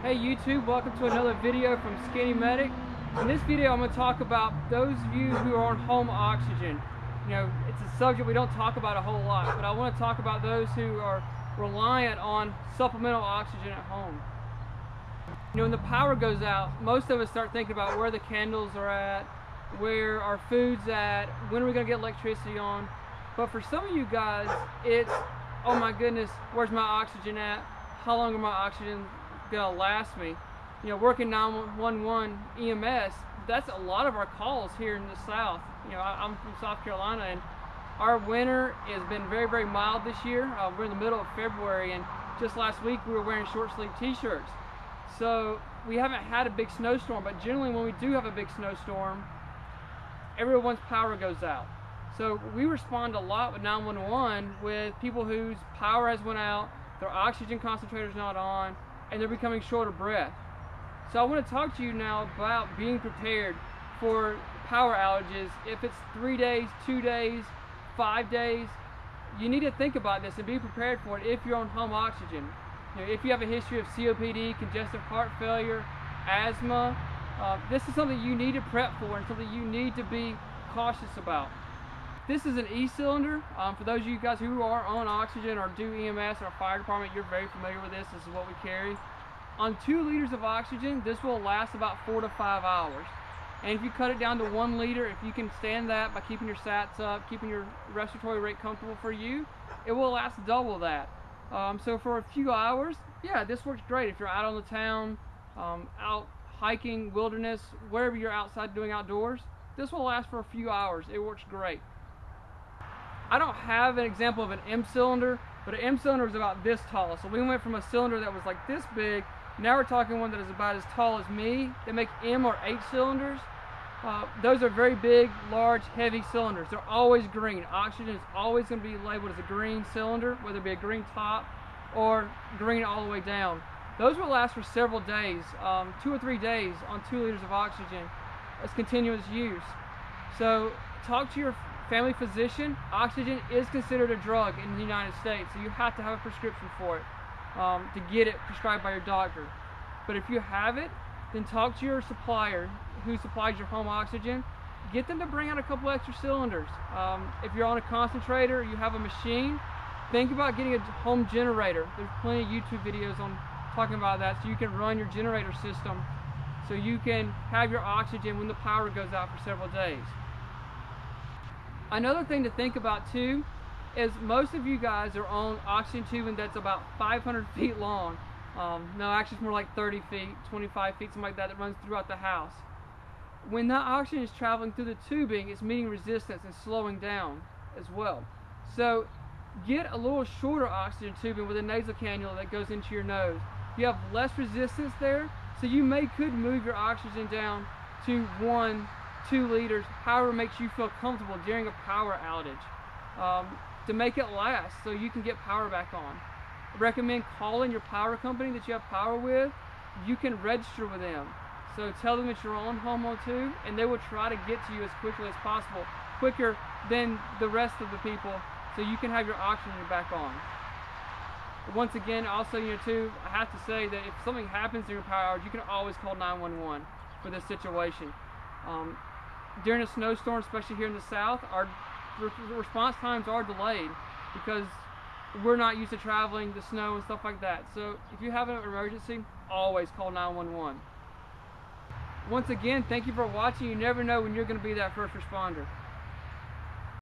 Hey YouTube, welcome to another video from SkinnyMedic. In this video I'm going to talk about those of you who are on home oxygen. You know, it's a subject we don't talk about a whole lot, but I want to talk about those who are reliant on supplemental oxygen at home. You know, when the power goes out, most of us start thinking about where the candles are at, where our food's at, when are we going to get electricity on. But for some of you guys, it's, oh my goodness, where's my oxygen at? How long are my oxygen gonna last me? You know, working 911 EMS, that's a lot of our calls here in the South. You know, I'm from South Carolina, and our winter has been very, very mild this year. We're in the middle of February, and just last week we were wearing short sleeve t-shirts. So we haven't had a big snowstorm, but generally when we do have a big snowstorm, everyone's power goes out. So we respond a lot with 911 with people whose power has went out, their oxygen concentrator's not on, and they're becoming short of breath. So I want to talk to you now about being prepared for power outages. If it's 3 days, 2 days, 5 days, you need to think about this and be prepared for it if you're on home oxygen. You know, if you have a history of COPD, congestive heart failure, asthma, this is something you need to prep for and something you need to be cautious about. This is an E-cylinder. For those of you guys who are on oxygen or do EMS or fire department, you're very familiar with this. This is what we carry. On 2 liters of oxygen, this will last about 4 to 5 hours. And if you cut it down to 1 liter, if you can stand that by keeping your sats up, keeping your respiratory rate comfortable for you, it will last double that. So for a few hours, yeah, this works great. If you're out on the town, out hiking, wilderness, wherever you're outside doing outdoors, this will last for a few hours. It works great. I don't have an example of an M cylinder, but an M cylinder is about this tall. So we went from a cylinder that was like this big, now we're talking one that is about as tall as me. They make M or H cylinders. Those are very big, large, heavy cylinders. They're always green. Oxygen is always going to be labeled as a green cylinder, whether it be a green top or green all the way down. Those will last for several days, 2 or 3 days on 2 liters of oxygen as continuous use. So talk to your family physician. Oxygen is considered a drug in the United States, so you have to have a prescription for it to get it prescribed by your doctor. But if you have it, then talk to your supplier who supplies your home oxygen. Get them to bring out a couple extra cylinders. If you're on a concentrator, you have a machine, think about getting a home generator. There's plenty of YouTube videos on talking about that, so you can run your generator system so you can have your oxygen when the power goes out for several days. Another thing to think about too is most of you guys are on oxygen tubing that's about 500 feet long. No, actually it's more like 30 feet, 25 feet, something like that, that runs throughout the house. When that oxygen is traveling through the tubing, it's meeting resistance and slowing down as well. So get a little shorter oxygen tubing with a nasal cannula that goes into your nose. You have less resistance there, so you could move your oxygen down to 1, 2 liters, however makes you feel comfortable during a power outage, to make it last so you can get power back on. I recommend calling your power company that you have power with. You can register with them. So tell them that you're on home O2, and they will try to get to you as quickly as possible, quicker than the rest of the people, so you can have your oxygen back on. Once again, also, you know, too, I have to say that if something happens during power outage, you can always call 911 for this situation. During a snowstorm, especially here in the South, our response times are delayed because we're not used to traveling, the snow and stuff like that. So if you have an emergency, always call 911. Once again, thank you for watching. You never know when you're going to be that first responder.